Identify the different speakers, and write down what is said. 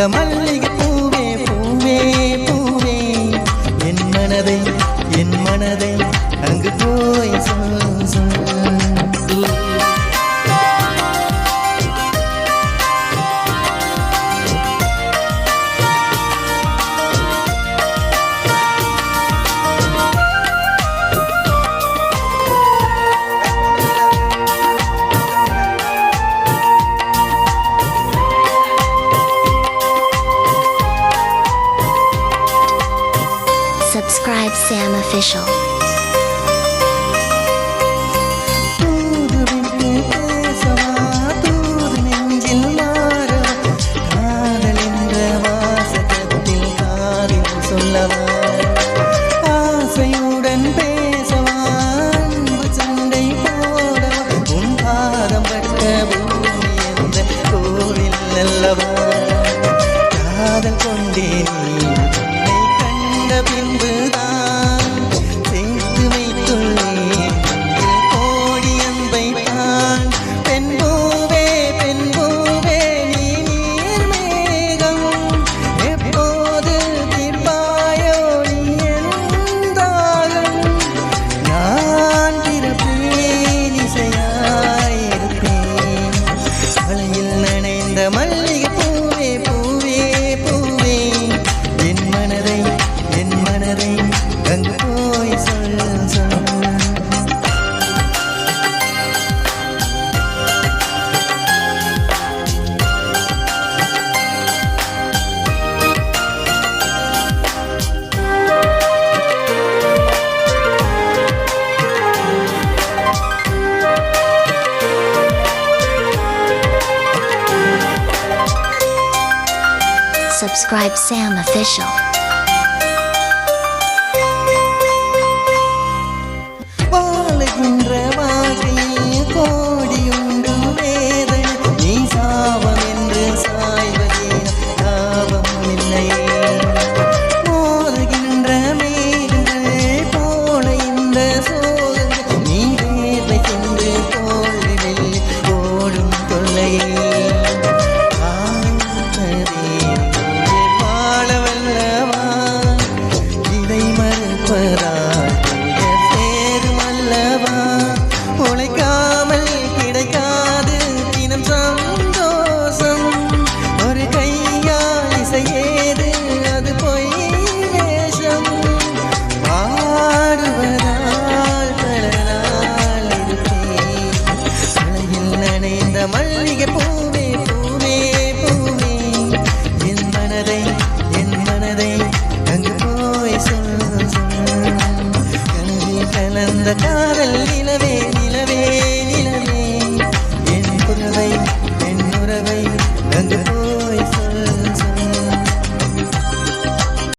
Speaker 1: நனைந்த மல்லிகை பூவே பூவே பூவே என் மனதை அங்கு போய் சொல் சொல்.
Speaker 2: Subscribe Sam Official.
Speaker 1: ஆசையுடன் பேசவா அன்பு சண்டை போடவா உன் பாதம் பட்ட பூமி என்ற கோவில் அல்லவா காதல் கொண்டேன் உன்னை கண்ட பின்புதான் சேர்த்து வைத்துள்ளேன் கோடி அன்பை தான் பெண் பூவே நீ நீர் மேகம் எப்போது தீர்ப்பாயோ நீ என்றாலும் நான் பிறப்பேன் இசையாயிருப்பேன் மலையில் நனைந்த மல்லிகை பூவே பூவே பூவே என் மனதை அங்கு போய் சொல் சொல்.
Speaker 2: Subscribe Sam Official.
Speaker 1: வாழுகின்ற வாழ்க்கையில் கோடியுண்டு வேதனை நீ சாபம் என்று சாய்வதே லாபம் இல்லையே மோதுகின்ற மேகங்கள் போல இந்த சோகங்கள் நீ வேர்வை சென்று தோல்வியில் ஓடும் தொல்லையே வாழவல்லவா இதை மறுப்பதால் சேரும் அல்லவா உழைக்காமல் கிடைக்காது தினம் சந்தோஷம் ஒரு கையால் இசையேது அது பொய் வேஷம் பாடுவதால் பல நாள் இருப்பேன் மலையில் நனைந்த மல்லிகை பூவே பூவே பூவே என் மனதை அங்கு போய் சொல் சொல். கனவில் கலந்த